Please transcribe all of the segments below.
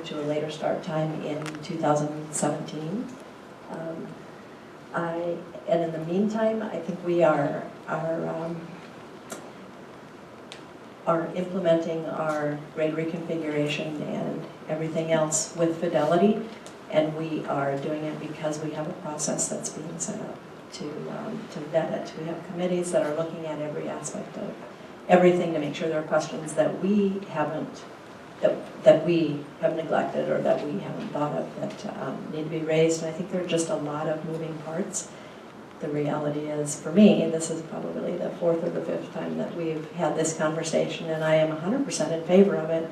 move to a later start time in 2017. And in the meantime, I think we are implementing our grade reconfiguration and everything else with fidelity, and we are doing it because we have a process that's being set up to vet it. We have committees that are looking at every aspect of everything to make sure there are questions that we haven't that we have neglected or that we haven't thought of that need to be raised. And I think there are just a lot of moving parts. The reality is, for me, this is probably the 4th or the 5th time that we've had this conversation, and I am 100% in favor of it.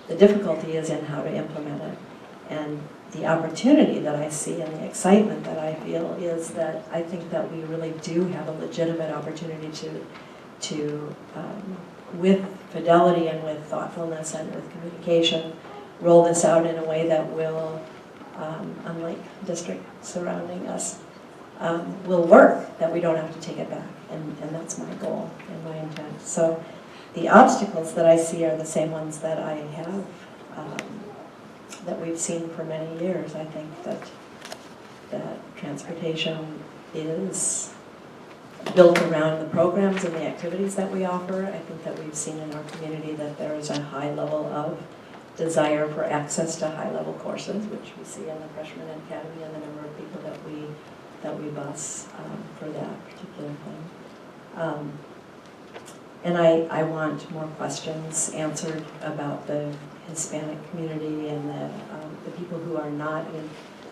The difficulty is in how to implement it. And the opportunity that I see and the excitement that I feel is that I think that we really do have a legitimate opportunity to with fidelity and with thoughtfulness and with communication, roll this out in a way that will, unlike districts surrounding us, will work, that we don't have to take it back. And that's my goal and my intent. So the obstacles that I see are the same ones that I have, that we've seen for many years. I think that transportation is built around the programs and the activities that we offer. I think that we've seen in our community that there is a high level of desire for access to high-level courses, which we see in the Freshman Academy and the number of people that we bus for that particular thing. And I want more questions answered about the Hispanic community and the people who are not. I mean,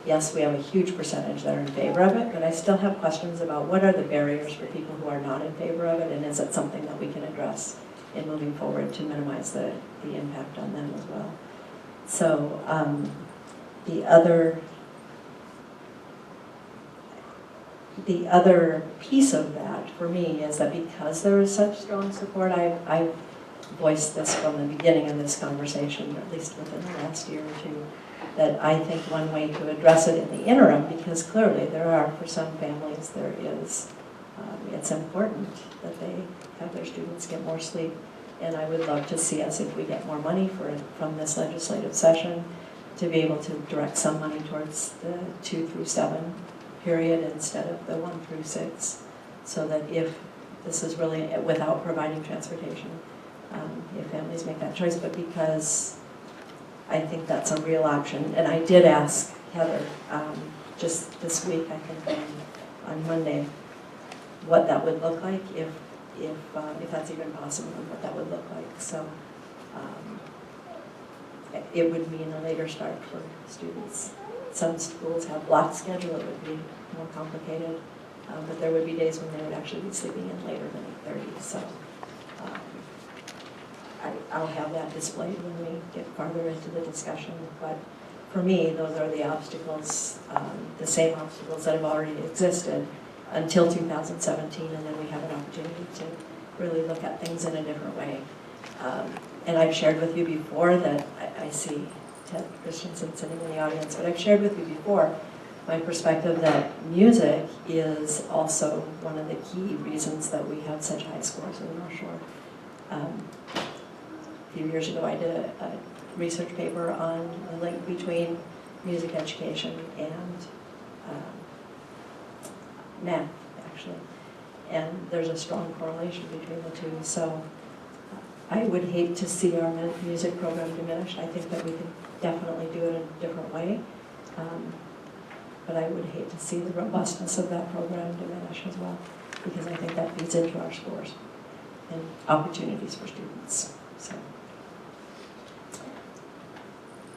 yes, we have a huge percentage that are in favor of it, but I still have questions about what are the barriers for people who are not in favor of it, and is it something that we can address in moving forward to minimize the impact on them as well. So the other piece of that for me is that because there is such strong support, I've voiced this from the beginning of this conversation, or at least within the last year or two, that I think one way to address it in the interim, because clearly there are, for some families, there is, it's important that they have their students get more sleep. And I would love to see us, if we get more money from this legislative session, to be able to direct some money towards the 2 through 7 period instead of the 1 through 6, so that if this is really without providing transportation, if families make that choice, but because I think that's a real option. And I did ask Heather just this week, I think on Monday, what that would look like if that's even possible, and what that would look like. So it would mean a later start for students. Some schools have block schedule, it would be more complicated, but there would be days when they would actually be sleeping in later than 8:30. So I'll have that displayed when we get farther into the discussion. But for me, those are the obstacles, the same obstacles that have already existed until 2017, and then we have an opportunity to really look at things in a different way. And I've shared with you before that I see Ted Christensen sitting in the audience, but I've shared with you before my perspective that music is also one of the key reasons that we have such high scores in the North Shore. A few years ago I did a research paper on the link between music education and math, actually. And there's a strong correlation between the two. So I would hate to see our music program diminished. I think that we can definitely do it in a different way. But I would hate to see the robustness of that program diminish as well, because I think that feeds into our scores and opportunities for students.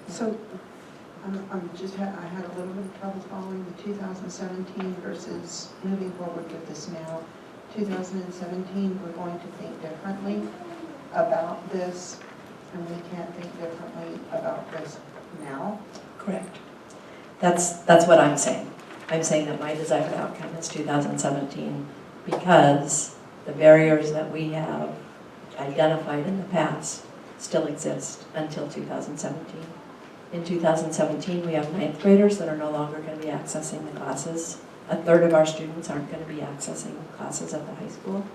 So I had a little bit of trouble following the 2017 versus moving forward with this now. 2017, we're going to think differently about this, and we can't think differently about this now. Correct. That's what I'm saying. I'm saying that my desired outcome is 2017 because the barriers that we have identified in the past still exist until 2017. In 2017, we have 9th graders that are no longer going to be accessing the classes. A third of our students aren't going to be accessing classes at the high school.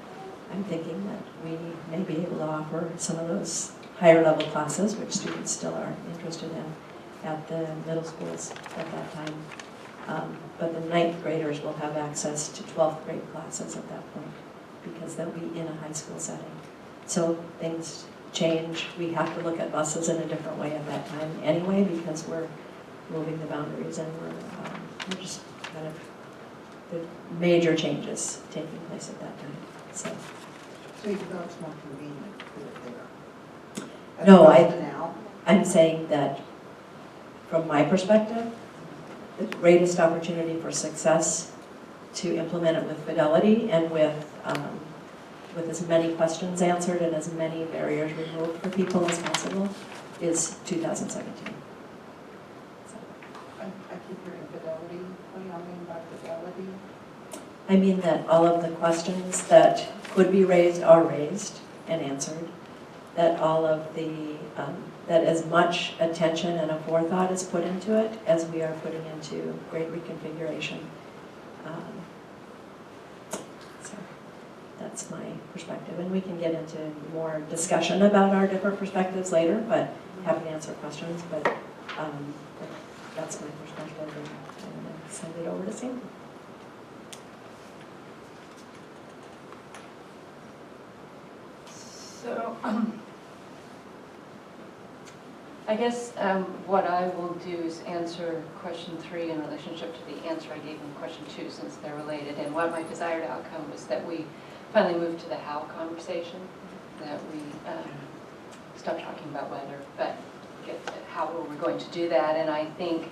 I'm thinking that we may be able to offer some of those higher level classes, which students still are interested in, at the middle schools at that time. But the 9th graders will have access to 12th grade classes at that point because they'll be in a high school setting. So things change. We have to look at buses in a different way at that time anyway because we're moving the boundaries and we're just kind of, the major changes taking place at that time. So you feel it's more convenient to put it there? As No, opposed to now? I'm saying that from my perspective, the greatest opportunity for success to implement it with fidelity and with as many questions answered and as many barriers removed for people as possible is 2017. So, I keep hearing fidelity. What do y'all mean by fidelity? I mean that all of the questions that could be raised are raised and answered, that all of the, that as much attention and a forethought is put into it as we are putting into grade reconfiguration. So that's my perspective, and we can get into more discussion about our different perspectives later, but happy to answer questions, but that's my perspective, and I'm going to send it over to Sandy. So, I guess what I will do is answer question 3 in relationship to the answer I gave in question 2, since they're related. And what my desired outcome was that we finally moved to the how conversation, that we stop talking about whether, but get to how we're going to do that. And I think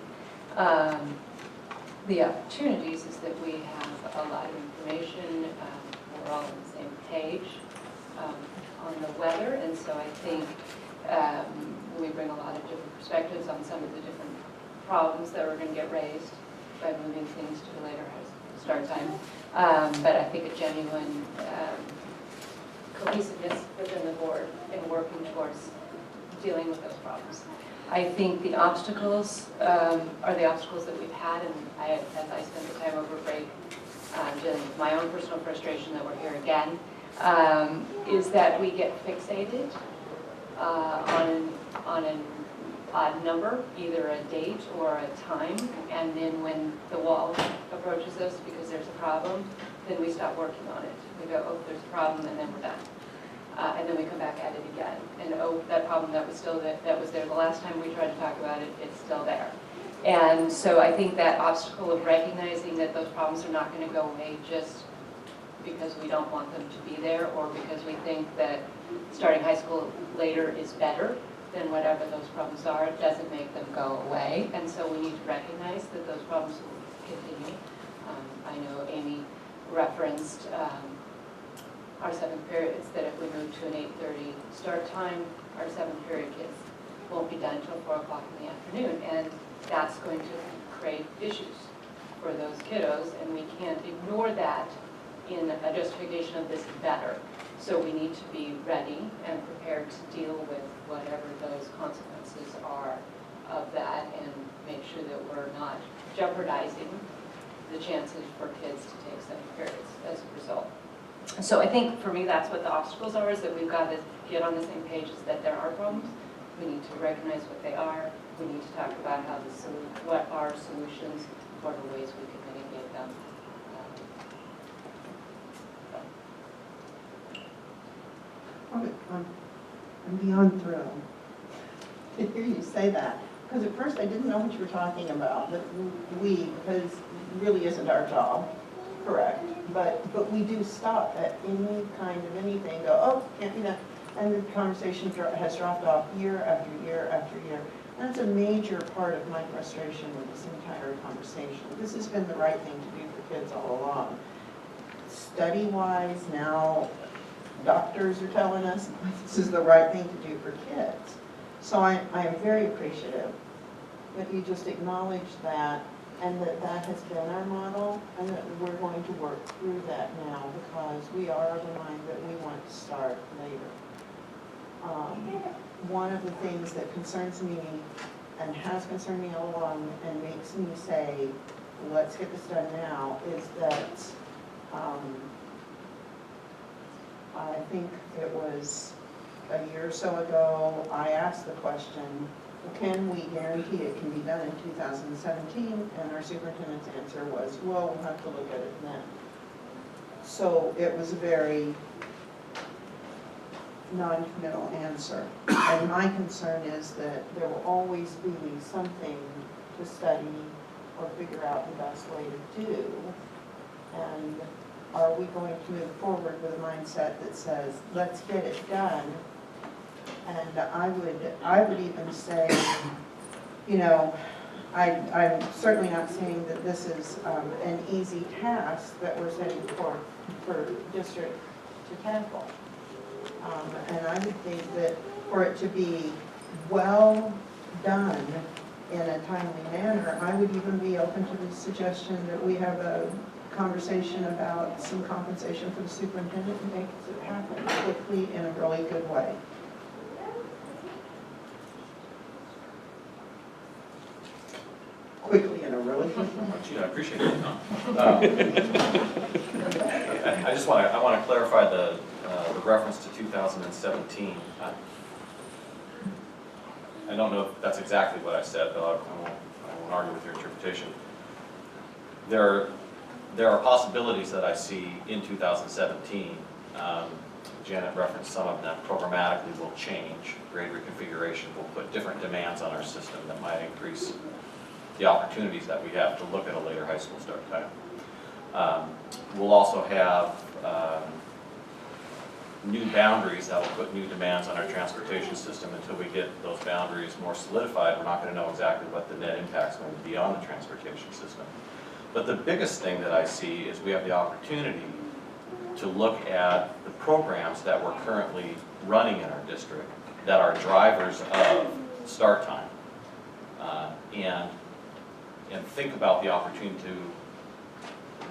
the opportunities is that we have a lot of information, we're all on the same page on the weather, and so I think we bring a lot of different perspectives on some of the different problems that are going to get raised by moving things to a later start time. But I think a genuine cohesiveness within the board in working towards dealing with those problems. I think the obstacles are the obstacles that we've had, and as I spent the time over break dealing with my own personal frustration that we're here again, is that we get fixated on an odd number, either a date or a time, and then when the wall approaches us because there's a problem, then we stop working on it. We go, oh, there's a problem, and then we're done. And then we come back at it again. And oh, that problem that was there the last time we tried to talk about it, it's still there. And so I think that obstacle of recognizing that those problems are not going to go away just because we don't want them to be there, or because we think that starting high school later is better than whatever those problems are, it doesn't make them go away. And so we need to recognize that those problems will continue. I know Amy referenced our 7th periods, that if we move to an 8:30 start time, our 7th period kids won't be done until 4 o'clock in the afternoon, and that's going to create issues for those kiddos, and we can't ignore that in a justification of this better. So we need to be ready and prepared to deal with whatever those consequences are of that, and make sure that we're not jeopardizing the chances for kids to take 7 periods as a result. So I think for me that's what the obstacles are, is that we've got to get on the same page, is that there are problems. We need to recognize what they are. We need to talk about how what are solutions, what are ways we can mitigate them. I'm beyond thrilled to hear you say that, because at first I didn't know what you were talking about, but because it really isn't our job, correct, but we do stop at any kind of anything, go, oh, can't do that, and the conversation has dropped off year after year after year. And that's a major part of my frustration with this entire conversation. This has been the right thing to do for kids all along. Study-wise, now doctors are telling us this is the right thing to do for kids. So I am very appreciative that you just acknowledge that, and that has been our model, and that we're going to work through that now, because we are of the mind that we want to start later. One of the things that concerns me, and has concerned me all along, and makes me say, let's get this done now, is that I think it was a year or so ago, I asked the question, can we guarantee it can be done in 2017? And our superintendent's answer was, well, we'll have to look at it then. So it was a very non-committal answer. And my concern is that there will always be something to study or figure out the best way to do. And are we going to move forward with a mindset that says, let's get it done? And I would even say, you know, I'm certainly not saying that this is an easy task that we're setting for district to tackle. And I would think that for it to be well done in a timely manner, I would even be open to the suggestion that we have a conversation about some compensation for the superintendent and makes it happen quickly in a really good way. Quickly in a really good way. Gee, I appreciate it. I just want to clarify the reference to 2017. I don't know if that's exactly what I said, but I won't argue with your interpretation. There are possibilities that I see in 2017. Janet referenced some of them. Programmatically will change. Grade reconfiguration will put different demands on our system that might increase the opportunities that we have to look at a later high school start time. We'll also have new boundaries that will put new demands on our transportation system. Until we get those boundaries more solidified, we're not going to know exactly what the net impact is going to be on the transportation system. But the biggest thing that I see is we have the opportunity to look at the programs that we're currently running in our district that are drivers of start time, and think about the opportunity to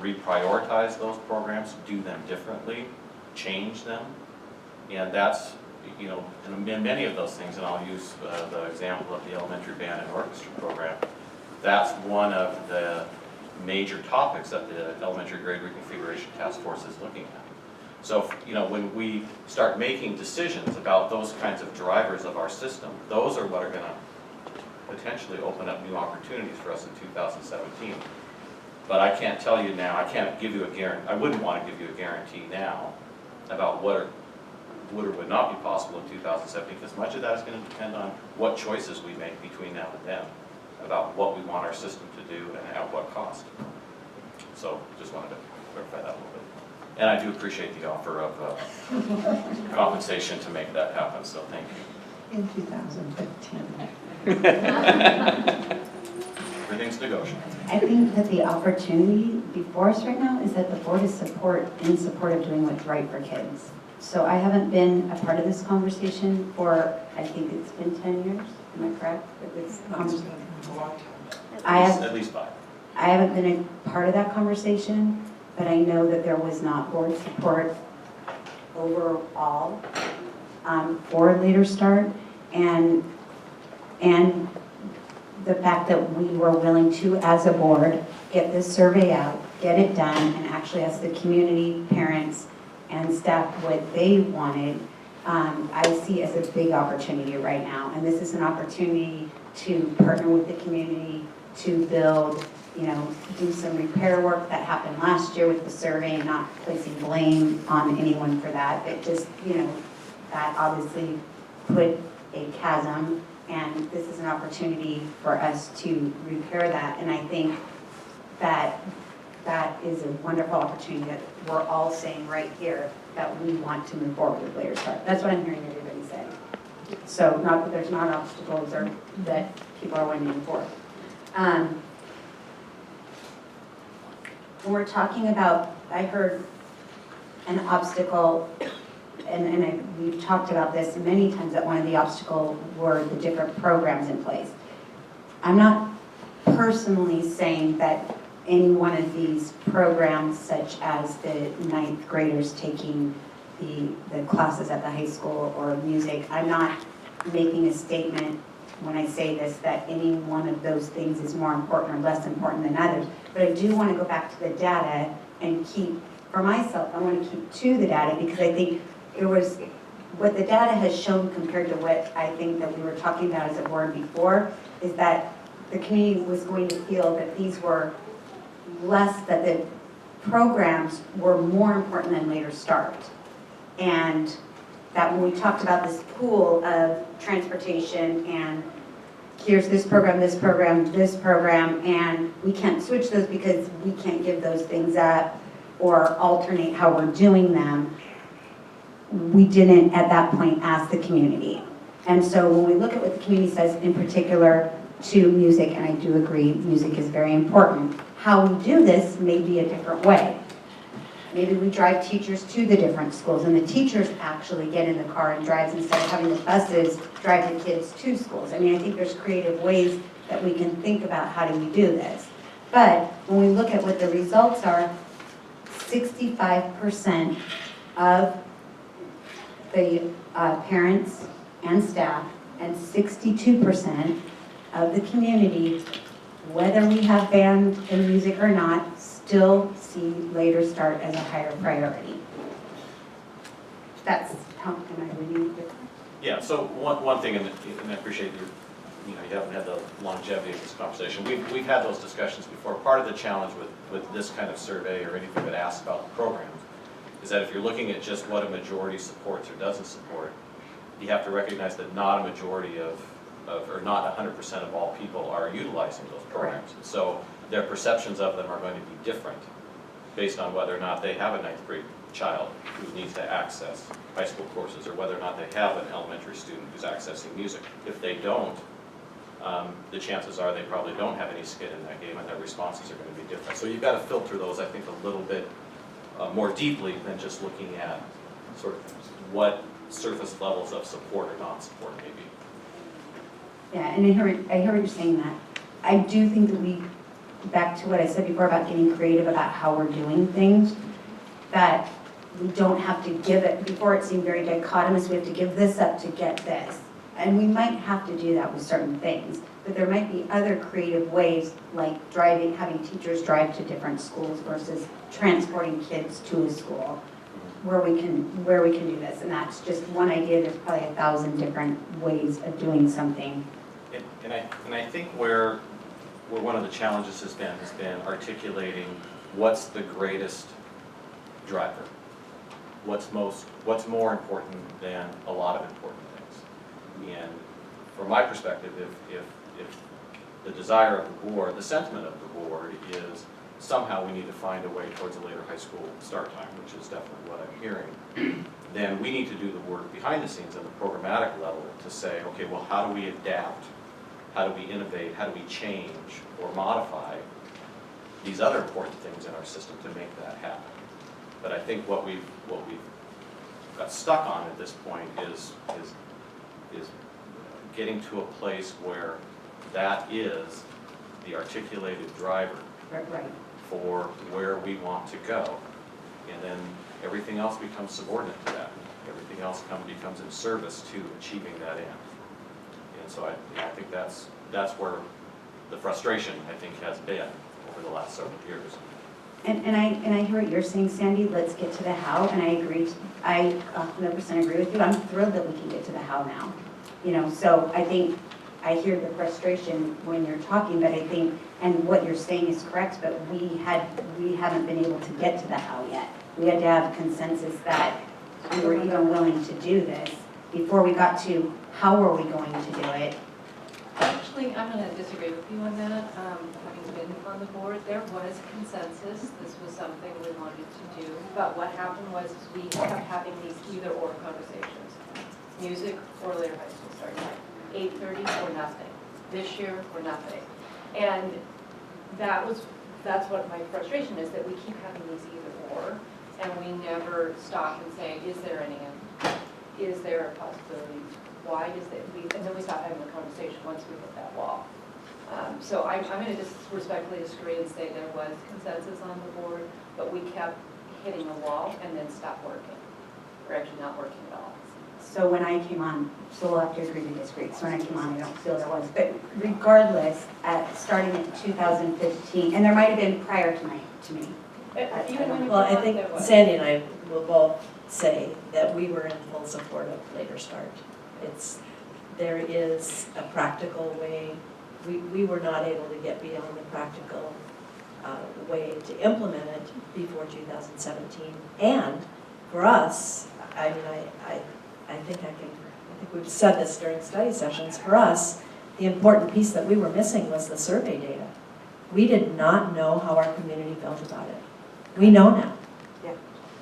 reprioritize those programs, do them differently, change them. And that's, you know, in many of those things, and I'll use the example of the elementary band and orchestra program, that's one of the major topics that the elementary grade reconfiguration task force is looking at. So, you know, when we start making decisions about those kinds of drivers of our system, those are what are going to potentially open up new opportunities for us in 2017. But I can't tell you now, I can't give you a guarantee, I wouldn't want to give you a guarantee now about what would or would not be possible in 2017, because much of that is going to depend on what choices we make between now and then about what we want our system to do and at what cost. So just wanted to clarify that a little bit. And I do appreciate the offer of compensation to make that happen, so thank you. In 2015. Everything's negotiable. I think that the opportunity before us right now is that the board is in support of doing what's right for kids. So I haven't been a part of this conversation for, I think it's been 10 years, am I correct? At least 5. I haven't been a part of that conversation, but I know that there was not board support overall for a later start, and the fact that we were willing to, as a board, get this survey out, get it done, and actually ask the community, parents, and staff what they wanted, I see as a big opportunity right now. And this is an opportunity to partner with the community, to build, you know, do some repair work that happened last year with the survey, and not placing blame on anyone for that. It just, you know, that obviously put a chasm, and this is an opportunity for us to repair that. And I think that that is a wonderful opportunity that we're all saying right here that we want to move forward with later start. That's what I'm hearing everybody say. So not that there's not obstacles or that people are winding for. When we're talking about, I heard an obstacle, and we've talked about this many times, that one of the obstacles were the different programs in place. I'm not personally saying that any one of these programs, such as the 9th graders taking the classes at the high school or music, I'm not making a statement when I say this that any one of those things is more important or less important than others. But I do want to go back to the data and keep, for myself, I want to keep to the data, because I think there was what the data has shown compared to what I think that we were talking about as a board before is that the community was going to feel that these were less, that the programs were more important than later start. And that when we talked about this pool of transportation and here's this program, this program, this program, and we can't switch those because we can't give those things up or alternate how we're doing them, we didn't at that point ask the community. And so when we look at what the community says in particular to music, and I do agree, music is very important, how we do this may be a different way. Maybe we drive teachers to the different schools and the teachers actually get in the car and drive instead of having the buses drive the kids to schools. I mean, I think there's creative ways that we can think about how do we do this. But when we look at what the results are, 65% of the parents and staff and 62% of the community, whether we have band and music or not, still see later start as a higher priority. That's how, am I reading it? Yeah, so one thing, and I appreciate you haven't had the longevity of this conversation. We've had those discussions before. Part of the challenge with this kind of survey or anything that asks about the programs is that if you're looking at just what a majority supports or doesn't support, you have to recognize that not a majority or not 100% of all people are utilizing those programs. And so their perceptions of them are going to be different based on whether or not they have a ninth grade child who needs to access high school courses or whether or not they have an elementary student who's accessing music. If they don't, the chances are they probably don't have any skin in that game and their responses are going to be different. So you've got to filter those, I think, a little bit more deeply than just looking at sort of what surface levels of support or non-support may be. Yeah, and I hear what you're saying, that. I do think that we, back to what I said before about getting creative about how we're doing things, that we don't have to give it, before it seemed very dichotomous, we have to give this up to get this. And we might have to do that with certain things, but there might be other creative ways, like driving, having teachers drive to different schools versus transporting kids to a school, where we can do this. And that's just one idea. There's probably 1,000 different ways of doing something. And I think where one of the challenges has been articulating what's the greatest driver, what's more important than a lot of important things. And from my perspective, if the desire of the board, the sentiment of the board is somehow we need to find a way towards a later high school start time, which is definitely what I'm hearing, then we need to do the work behind the scenes at the programmatic level to say, okay, well, how do we adapt? How do we innovate? How do we change or modify these other important things in our system to make that happen? But I think what we've got stuck on at this point is getting to a place where that is the articulated driver Right. for where we want to go. And then everything else becomes subordinate to that. Everything else becomes in service to achieving that end. And so I think that's where the frustration, I think, has been over the last several years. And I hear what you're saying, Sandy. Let's get to the how, and I agree. I 100% agree with you. I'm thrilled that we can get to the how now. So I think I hear the frustration when you're talking, but I think, and what you're saying is correct, but we haven't been able to get to the how yet. We had to have consensus that we were even willing to do this before we got to how are we going to do it. Actually, I'm going to disagree with you on that. Having been on the board, there was consensus. This was something we wanted to do. But what happened was we kept having these either-or conversations. Music or later high school start time. 8:30 or nothing. This year or nothing. And that's what my frustration is, that we keep having these either-or, and we never stop and say, is there any, is there a possibility? Why does that, and then we stop having the conversation once we hit that wall. So I'm going to just respectfully disagree and say there was consensus on the board, but we kept hitting a wall and then stopped working. We're actually not working at all. So when I came on, so we'll have to agree to disagree, so when I came on, I don't feel there was. But regardless, starting in 2015, and there might have been prior to me. Even when you Well, were I on, think there was. Sandy and I will both say that we were in full support of later start. There is a practical way. We were not able to get beyond the practical way to implement it before 2017. And for us, I mean, I think we've said this during study sessions. For us, the important piece that we were missing was the survey data. We did not know how our community felt about it. We know now. Yeah.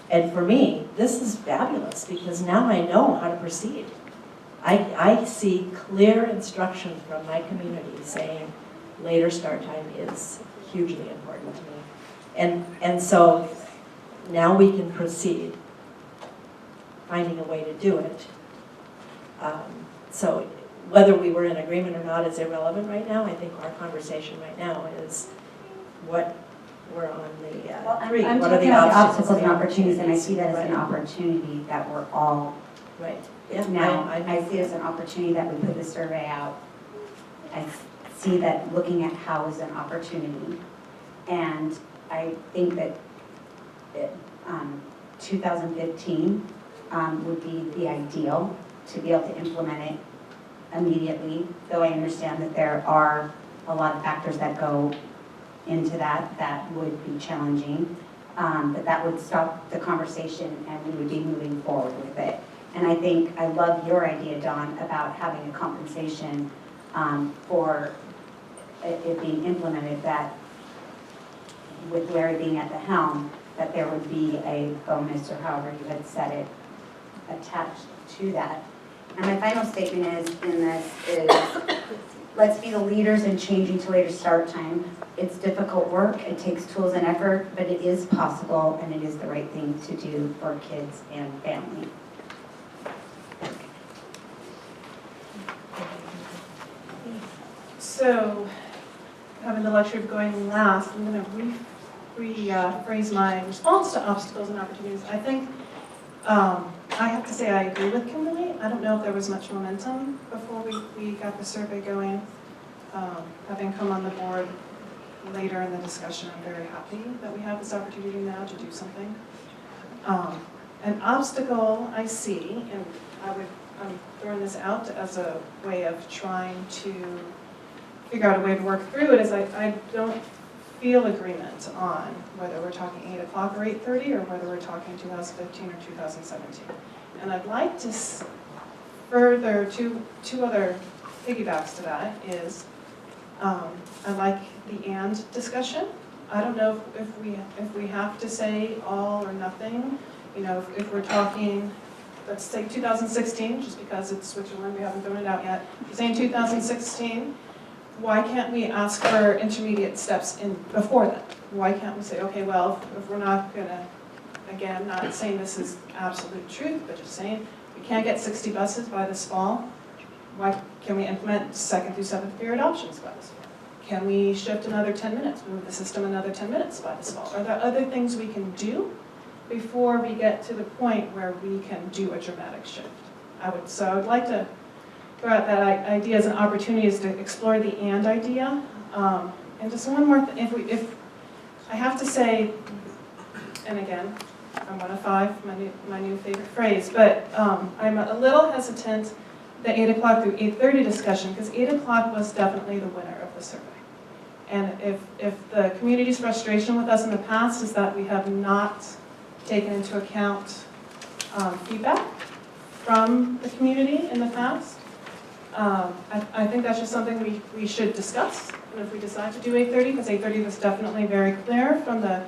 And for me, this is fabulous because now I know how to proceed. I see clear instruction from my community saying later start time is hugely important to me. And so now we can proceed finding a way to do it. So whether we were in agreement or not is irrelevant right now. I think our conversation right now is what we're on the Well, three. I'm What are talking the about the obstacles obstacles and opportunities, and I see that as an Right. opportunity that we're all, Right. Yeah, now, I see it as an opportunity that we put the survey out. I see that looking at how is an opportunity. And I think that 2015 would be the ideal to be able to implement it immediately, though I understand that there are a lot of factors that go into that would be challenging. But that would stop the conversation and we would be moving forward with it. And I think, I love your idea, Dawn, about having a compensation for it being implemented, that with Larry being at the helm, that there would be a bonus, or however you had said it, attached to that. And my final statement is let's be the leaders in changing to later start time. It's difficult work, it takes tools and effort, but it is possible and it is the right thing to do for kids and family. So, having the luxury of going last, I'm going to rephrase my response to obstacles and opportunities. I think I have to say I agree with Kimberly. I don't know if there was much momentum before we got the survey going. Having come on the board later in the discussion, I'm very happy that we have this opportunity now to do something. An obstacle I see, and I'm throwing this out as a way of trying to figure out a way to work through it, is I don't feel agreement on whether we're talking 8 o'clock or 8:30 or whether we're talking 2015 or 2017. And I'd like to further, two other piggybacks to that is, I like the and discussion. I don't know if we have to say all or nothing. You know, if we're talking, let's say 2016, just because it's Switzerland, we haven't thrown it out yet. Saying 2016, why can't we ask for intermediate steps in before that? Why can't we say, okay, well, if we're not gonna, again, not saying this is absolute truth, but just saying we can't get 60 buses by this fall, why can we implement 2nd through 7th period options by this fall? Can we shift another 10 minutes, move the system another 10 minutes by this fall? Are there other things we can do before we get to the point where we can do a dramatic shift? So I would like to throw out that idea as an opportunity is to explore the and idea. And just one more thing, if I have to say, and again, I'm 1 of 5, my new favorite phrase, but I'm a little hesitant the 8 o'clock through 8:30 discussion, because 8 o'clock was definitely the winner of the survey. And if the community's frustration with us in the past is that we have not taken into account feedback from the community in the past, I think that's just something we should discuss. And if we decide to do 8:30, because 8:30 was definitely very clear from the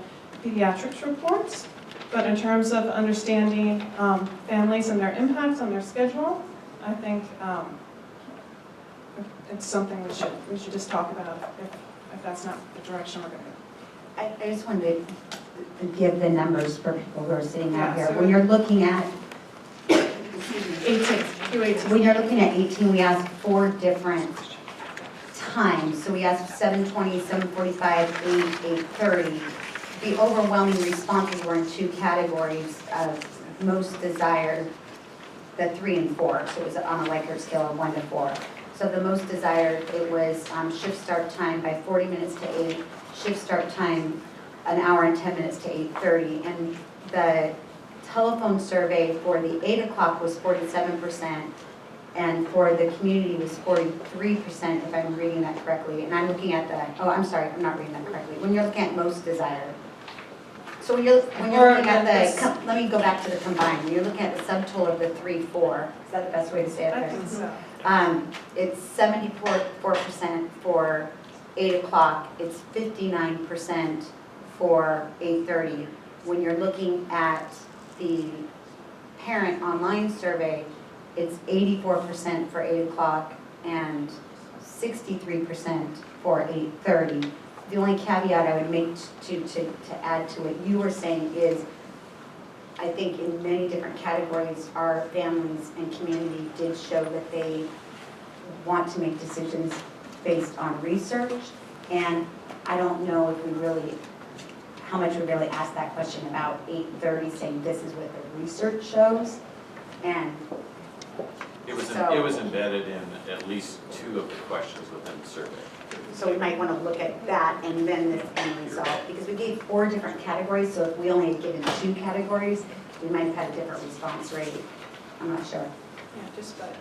pediatrics reports, but in terms of understanding families and their impacts on their schedule, I think it's something we should just talk about if that's not the direction we're going to go. I just wanted to give the numbers for people who are sitting out Yeah, here. so When you're looking at 18, Q18. When you're looking at 18, we asked 4 different times. So we asked 7:20, 7:45, 8, 8:30. The overwhelming responses were in 2 categories of most desired, the 3 and 4. So it was on a Likert scale of 1 to 4. So the most desired, it was shift start time by 40 minutes to 8, shift start time 1 hour and 10 minutes to 8:30. And the telephone survey for the 8 o'clock was 47%, and for the community was 43%, if I'm reading that correctly. And I'm looking at the, oh, I'm sorry, I'm not reading that correctly. When you're looking at most desired. So when you're looking at the, let me go back to the combined. When you're looking at the subtotal of the 3-4, is that the best way to say it? I Chris? think so. It's 74% for 8 o'clock, it's 59% for 8:30. When you're looking at the parent online survey, it's 84% for 8 o'clock and 63% for 8:30. The only caveat I would make to add to what you were saying is, I think in many different categories, our families and community did show that they want to make decisions based on research. And I don't know if we really, how much we really asked that question about 8:30, saying this is what the research shows. And It was so, embedded in at least 2 of the questions within the survey. so we might want to look at that and then this end result, because we gave 4 different categories, so if we only had given 2 categories, we might have had a different response rate. I'm not sure. Yeah, just but.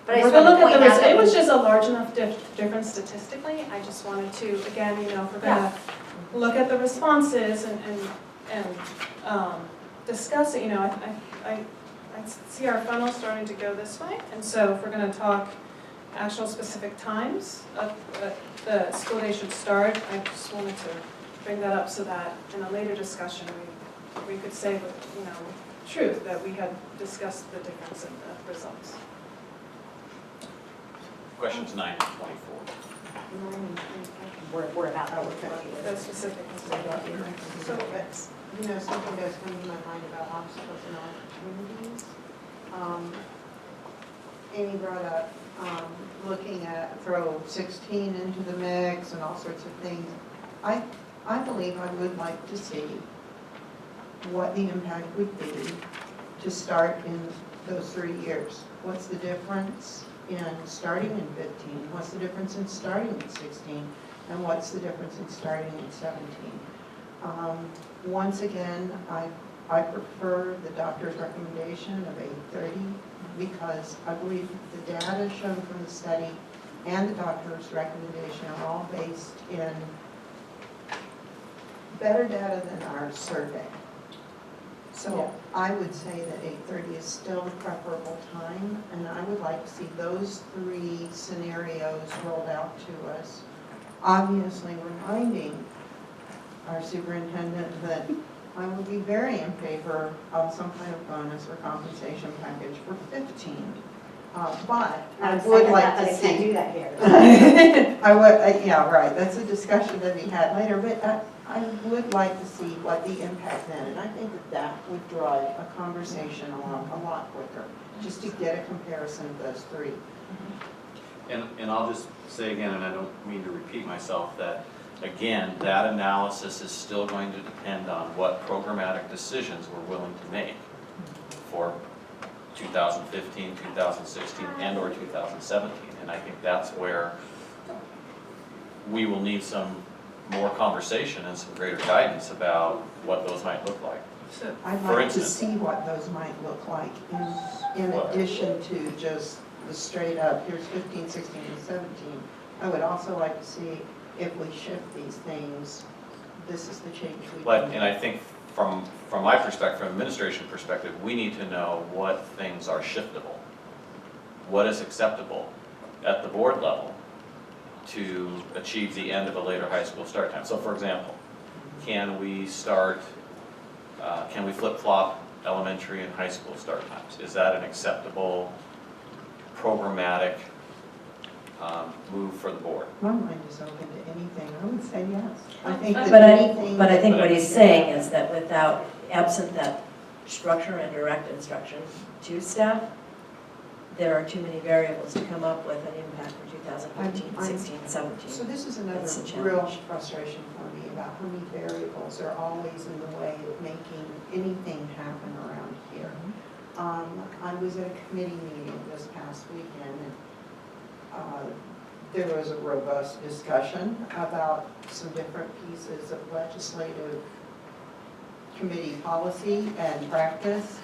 But I We're just gonna want to look at point the, out that it was just a large enough difference statistically. I just wanted to, again, you know, if we're gonna look at the responses and discuss it, you know, I see our funnel starting to go this way. And so if we're gonna talk actual specific times of the school day should start, I just wanted to bring that up so that in a later discussion, we could say with, you know, truth that we had discussed the difference in the results. Questions 9 and 24. we're about to look Okay. at Those specific ones. So that's, you know, something that's come to my mind about obstacles and opportunities. Amy brought up looking at throw 16 into the mix and all sorts of things. I believe I would like to see what the impact would be to start in those 3 years. What's the difference in starting in 15? What's the difference in starting in 16? And what's the difference in starting in 17? Once again, I prefer the doctor's recommendation of 8:30 because I believe the data shown from the study and the doctor's recommendation are all based in better data than our survey. So I would say that 8:30 is still the preferable time, and I would like to see those 3 scenarios rolled out to us. Obviously reminding our superintendent that I would be very in favor of some kind of bonus or compensation package for 15. But I would like to see. I can't do that here. I would, yeah, right, that's a discussion to be had later, but I would like to see what the impact then, and I think that would drive a conversation along a lot quicker, just to get a comparison of those 3. And I'll just say again, and I don't mean to repeat myself, that again, that analysis is still going to depend on what programmatic decisions we're willing to make for 2015, 2016, and or 2017. And I think that's where we will need some more conversation and some greater guidance about what those might look like. So, I'd For like to instance. see what those might look like in addition to just the straight up, here's 15, 16, and 17. I would also like to see if we shift these things, this is the change we But, can and I think from my perspective, from administration perspective, we need to know what things are shiftable. What is acceptable at the board level to achieve the end of a later high school start time. So for example, can we flip-flop elementary and high school start times? Is that an acceptable programmatic move for the board? My mind is open to anything, I would say yes. I think that But anything. I think what he's saying is that without, absent that structure and direct instruction to staff, there are too many variables to come up with an impact for 2015, 16, 17. So this is another That's the real challenge. frustration for me about how many variables are always in the way of making anything happen around here. I was at a committee meeting this past weekend, and there was a robust discussion about some different pieces of legislative committee policy and practice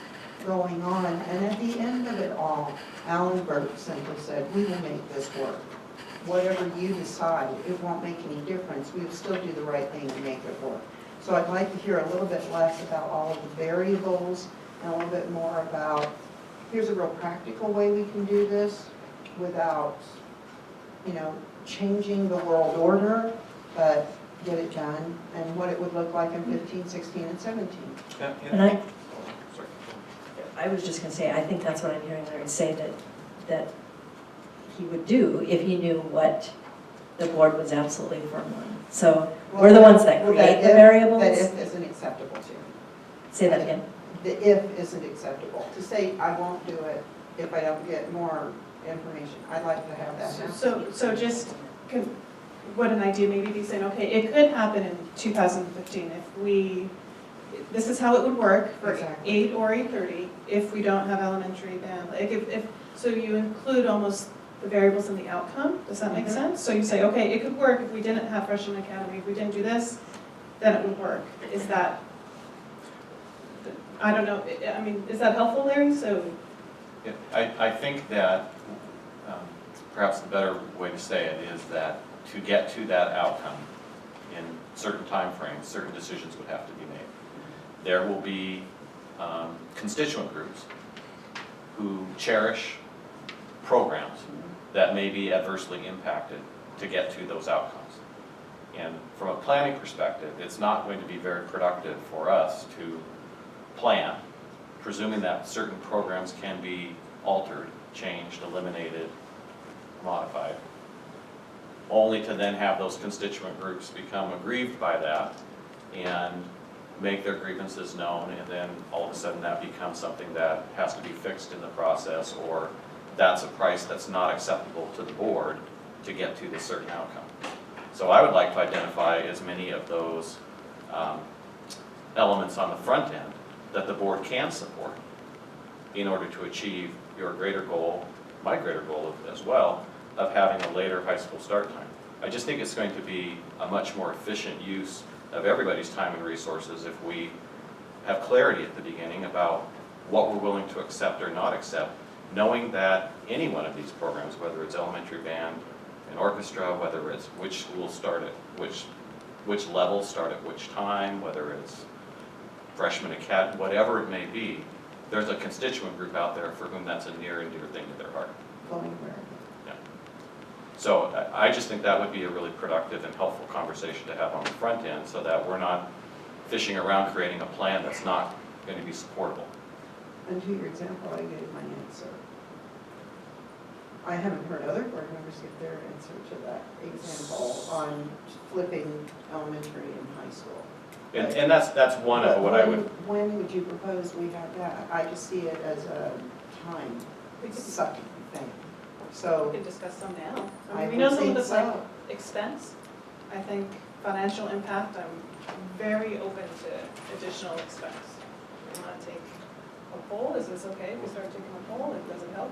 going on, and at the end of it all, Alan Burke simply said, we will make this work. Whatever you decide, it won't make any difference. We will still do the right thing and make it work. So I'd like to hear a little bit less about all of the variables and a little bit more about, here's a real practical way we can do this without, changing the world order, but get it done, and what it would look like in 15, 16, and 17. Yeah, And I sorry. was just going to say, I think that's what I'm hearing Larry say, that he would do if he knew what the board was absolutely firm on. So we're the ones that create the variables. That if isn't acceptable to you. Say that again. The if isn't acceptable. To say, I won't do it if I don't get more information. I'd like to have that happen. So just, would an idea maybe be saying, okay, it could happen in 2015 if this is how it would work for Exactly. 8 or 8:30 if we don't have elementary band. Like so you include almost the variables in the outcome, does that make sense? So you say, okay, it could work if we didn't have freshman academy, if we didn't do this, then it would work. Is that, I don't know, I mean, is that helpful, Larry? So, Yeah, I think that perhaps the better way to say it is that to get to that outcome in certain timeframes, certain decisions would have to be made. There will be constituent groups who cherish programs that may be adversely impacted to get to those outcomes. And from a planning perspective, it's not going to be very productive for us to plan, presuming that certain programs can be altered, changed, eliminated, modified, only to then have those constituent groups become aggrieved by that and make their grievances known, and then all of a sudden that becomes something that has to be fixed in the process, or that's a price that's not acceptable to the board to get to this certain outcome. So I would like to identify as many of those elements on the front end that the board can support in order to achieve your greater goal, my greater goal as well, of having a later high school start time. I just think it's going to be a much more efficient use of everybody's time and resources if we have clarity at the beginning about what we're willing to accept or not accept, knowing that any one of these programs, whether it's elementary band, an orchestra, whether it's which schools start at which levels start at which time, whether it's freshman academy, whatever it may be, there's a constituent group out there for whom that's a near and dear thing to their heart. Going where? So I just think that would be a really productive and helpful conversation to have on the front end, so that we're not fishing around creating a plan that's not going to be supportable. And to your example, I gave my answer. I haven't heard other board members give their answer to that example on flipping elementary and high school. And that's one of what I would. When would you propose we have that? I just see it as a time sucking thing. So we can discuss some now. I I mean, we know would some of think this like so. expense. I think financial impact, I'm very open to additional expense. We want to take a poll, is this okay if we start taking a poll, does it help?